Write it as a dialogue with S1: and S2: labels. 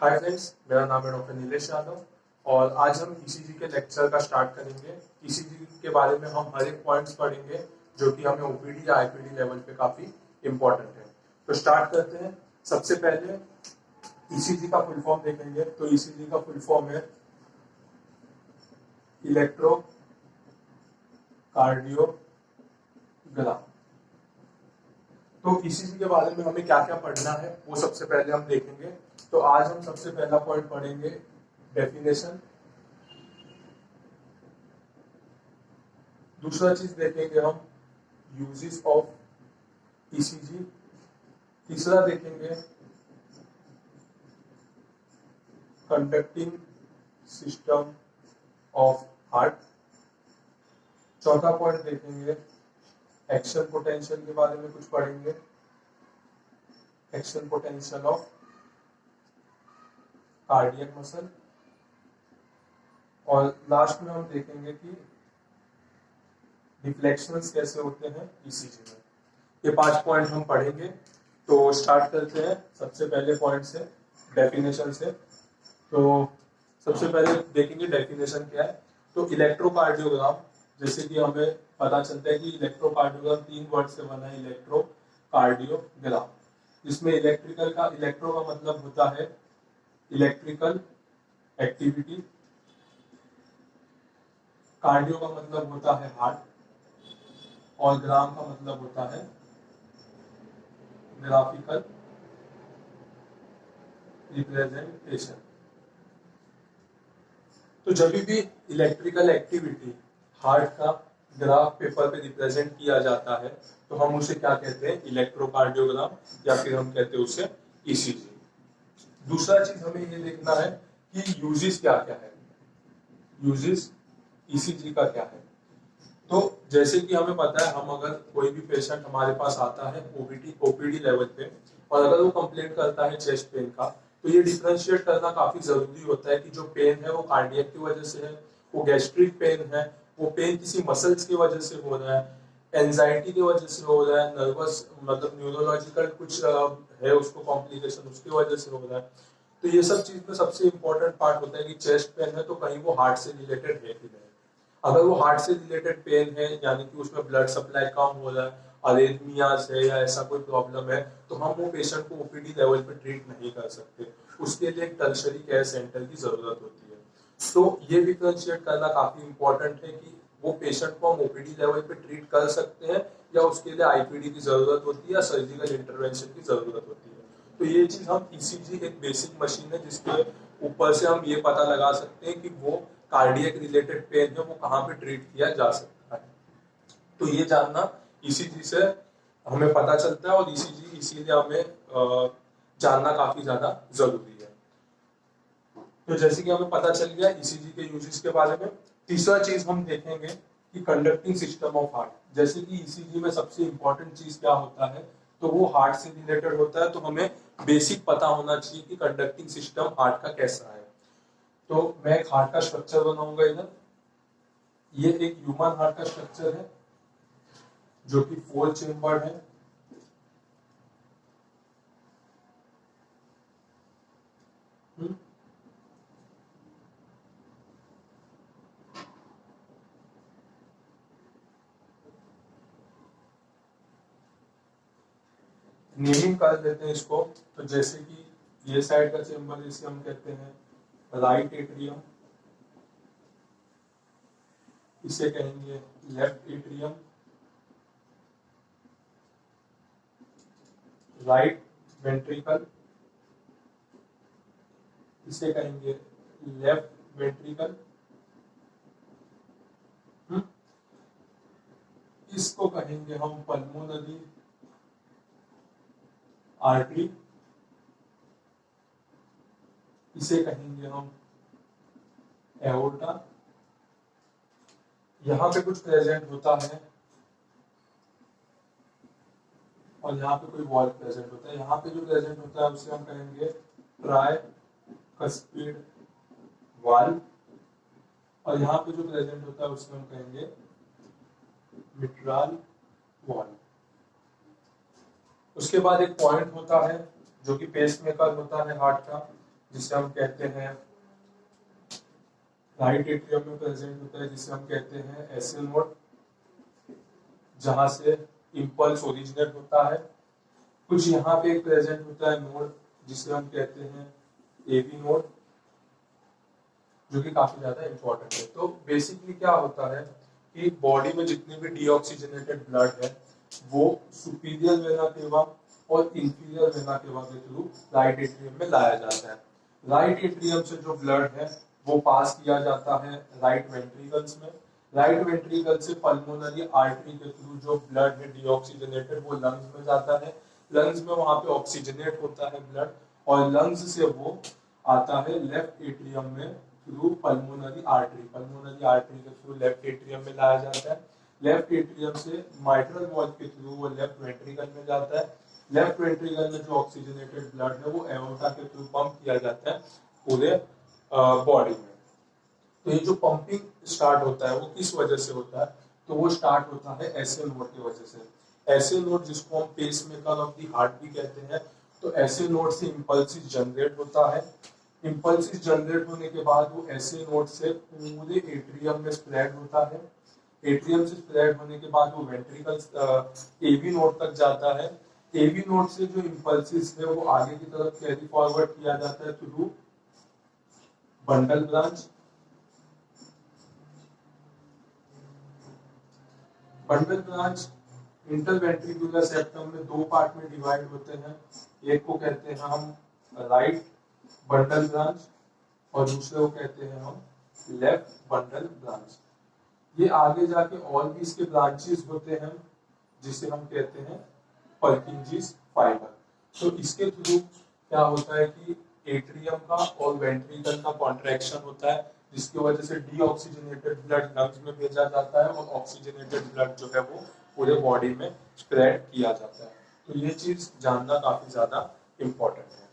S1: Hi friends, मेरा नाम है डॉक्टर नीलेश यादव और आज हम ईसीजी के लेक्चर का स्टार्ट करेंगे। ईसीजी के बारे में हम हर एक पॉइंट्स पढ़ेंगे जो कि हमें ओपीडी या आईपीडी लेवल पे काफी इंपॉर्टेंट है। तो स्टार्ट करते हैं। सबसे पहले ईसीजी का फुल फॉर्म देखेंगे। तो ईसीजी का फुल फॉर्म है इलेक्ट्रो कार्डियोग्राम। तो ईसीजी के बारे में हमें क्या क्या पढ़ना है वो सबसे पहले हम देखेंगे। तो आज हम सबसे पहला पॉइंट पढ़ेंगे डेफिनेशन। दूसरा चीज देखेंगे हम यूजेस ऑफ ईसीजी। तीसरा देखेंगे कंडक्टिंग सिस्टम ऑफ हार्ट। चौथा पॉइंट देखेंगे एक्शन पोटेंशियल के बारे में कुछ पढ़ेंगे, action potential of cardiac muscle. और लास्ट में हम देखेंगे कि डिफ्लेक्शंस कैसे होते हैं ईसीजी में। ये 5 पॉइंट हम पढ़ेंगे। तो स्टार्ट करते हैं सबसे पहले पॉइंट से, डेफिनेशन से। तो सबसे पहले देखेंगे डेफिनेशन क्या है। तो इलेक्ट्रोकार्डियोग्राम, जैसे कि हमें पता चलता है कि इलेक्ट्रोकार्डियोग्राम 3 वर्ड से बना है, इलेक्ट्रोकार्डियोग्राम। इसमें इलेक्ट्रो का मतलब होता है इलेक्ट्रिकल एक्टिविटी, कार्डियो का मतलब होता है हार्ट, और ग्राम का मतलब होता है ग्राफिकल रिप्रेजेंटेशन। तो जब भी इलेक्ट्रिकल एक्टिविटी हार्ट का ग्राफ पेपर पे रिप्रेजेंट किया जाता है तो हम उसे क्या कहते हैं, इलेक्ट्रोकार्डियोग्राम, या फिर हम कहते हैं उसे ईसीजी। दूसरा चीज हमें ये देखना है कि यूजेस क्या क्या है, यूजेस ईसीजी का क्या है। तो जैसे कि हमें पता है, हम अगर कोई भी पेशेंट हमारे पास आता है ओपीडी लेवल पे, और अगर वो कंप्लेंट करता है चेस्ट पेन का, तो ये डिफरेंशिएट करना काफी जरूरी होता है कि जो पेन है वो कार्डियक की वजह से है, वो गैस्ट्रिक पेन है, वो पेन किसी मसल्स की वजह से हो रहा है, एंजाइटी की वजह से हो रहा है, नर्वस मतलब न्यूरोलॉजिकल कुछ है उसको कॉम्प्लिकेशन, उसकी वजह से हो रहा है। तो ये सब चीज में सबसे इंपॉर्टेंट पार्ट होता है कि चेस्ट पेन है तो कहीं वो हार्ट से रिलेटेड है कि नहीं। अगर वो हार्ट से रिलेटेड पेन है, यानी कि उसमें ब्लड सप्लाई कम हो रहा है, अरेथमियाज है, या ऐसा कोई प्रॉब्लम है, तो हम वो पेशेंट को ओपीडी लेवल पे ट्रीट नहीं कर सकते। उसके लिए एक टर्शरी केयर सेंटर की जरूरत होती है। तो ये डिफरेंशिएट करना काफी इंपॉर्टेंट है कि वो पेशेंट को हम ओपीडी लेवल पे ट्रीट कर सकते हैं या उसके लिए आईपीडी की जरूरत होती है या सर्जिकल इंटरवेंशन की जरूरत होती है। तो ये चीज हम ईसीजी एक बेसिक मशीन है जिसके ऊपर से हम ये पता लगा सकते हैं कि वो कार्डियक रिलेटेड पेन है वो कहाँ पे ट्रीट किया जा सकता है। तो ये जानना ईसीजी से हमें पता चलता है, और ईसीजी इसीलिए हमें जानना काफी ज्यादा जरूरी है। तो जैसे कि हमें पता चल गया ईसीजी के यूजेस के बारे में, तीसरा चीज हम देखेंगे कि कंडक्टिंग सिस्टम ऑफ हार्ट। जैसे कि ईसीजी में सबसे इंपॉर्टेंट चीज क्या होता है, तो वो हार्ट से रिलेटेड होता है। तो हमें बेसिक पता होना चाहिए कि कंडक्टिंग सिस्टम हार्ट का कैसा है। तो मैं एक हार्ट का स्ट्रक्चर बनाऊंगा इधर। ये एक ह्यूमन हार्ट का स्ट्रक्चर है जो कि 4 चेम्बर है। नेमिंग कर देते हैं इसको। तो जैसे कि ये साइड का चेम्बर जिसे हम कहते हैं राइट एट्रियम, इसे कहेंगे लेफ्ट एट्रियम, राइट वेंट्रिकल, इसे कहेंगे लेफ्ट वेंट्रिकल, इसको कहेंगे हम पल्मोनरी आर्टरी, इसे कहेंगे हम एओर्टा। यहाँ पे कुछ प्रेजेंट होता है और यहाँ पे कोई वॉल प्रेजेंट होता है। यहाँ पे जो प्रेजेंट होता है उसे हम कहेंगे ट्राइकस्पिड वॉल, और यहाँ पे जो प्रेजेंट होता है उसे हम कहेंगे मिट्राल वॉल। उसके बाद एक पॉइंट होता है जो कि पेस मेकर होता है हार्ट का, जिसे हम कहते हैं राइट एट्रियम में प्रेजेंट होता है, जिसे हम कहते हैं एसए नोड, जहां से इंपल्स ओरिजिनेट होता है। कुछ यहाँ पे प्रेजेंट होता है नोड जिसे हम कहते हैं एबी नोड, जो कि काफी ज्यादा इंपॉर्टेंट है। तो बेसिकली क्या होता है कि बॉडी में जितने भी डीऑक्सीजनेटेड ब्लड है वो सुपीरियर वेना केवा और इंफीरियर वेना केवा के थ्रू राइट एट्रियम में लाया जाता है। राइट एट्रियम से जो ब्लड है वो पास किया जाता है राइट वेंट्रिकल्स में। राइट वेंट्रिकल से पल्मोनरी आर्टरी के थ्रू जो ब्लड है डीऑक्सीजनेटेड वो लंग्स में जाता है। लंग्स में वहां पे ऑक्सीजनेट होता है ब्लड, और लंग्स से वो आता है लेफ्ट एट्रियम में through pulmonary artery. Pulmonary artery के थ्रू लेफ्ट एट्रियम में लाया जाता है। लेफ्ट एट्रियम से माइट्रल वॉल्व के थ्रू वो लेफ्ट वेंट्रिकल में जाता है। लेफ्ट वेंट्रिकल में जो ऑक्सीजनेटेड ब्लड है वो एओर्टा के थ्रू पंप किया जाता है पूरे बॉडी में। तो ये जो पंपिंग स्टार्ट होता है वो किस वजह से होता है? तो वो स्टार्ट होता है एसए नोड की वजह से। एसए नोड जिसको हम pacemaker of the heart भी कहते हैं। तो एसए नोड से इंपल्सिस जनरेट होता है। इंपल्सिस जनरेट होने के बाद वो एसए नोड से पूरे एट्रियम में स्प्रेड होता है। एट्रियम से स्प्रेड होने के बाद वो वेंट्रिकल एबी नोड तक जाता है। एबी नोड से जो इंपल्सिस है वो आगे की तरफ कैरी फॉरवर्ड किया जाता है through bundle branch. Bundle branch interventricular septum में दो पार्ट में डिवाइड होते हैं। एक को कहते हैं हम राइट बंडल ब्रांच और दूसरे को कहते हैं हम लेफ्ट बंडल ब्रांच। ये आगे जाके और भी इसके ब्रांचेस होते हैं जिसे हम कहते हैं पर्किंजीज फाइबर। तो इसके थ्रू क्या होता है कि एट्रियम का और वेंट्रिकल का कॉन्ट्रैक्शन होता है, जिसकी वजह से डीऑक्सीजनेटेड ब्लड लंग्स में भेजा जाता है और ऑक्सीजनेटेड ब्लड जो है वो पूरे बॉडी में स्प्रेड किया जाता है। तो ये चीज जानना काफी ज्यादा इम्पोर्टेंट है।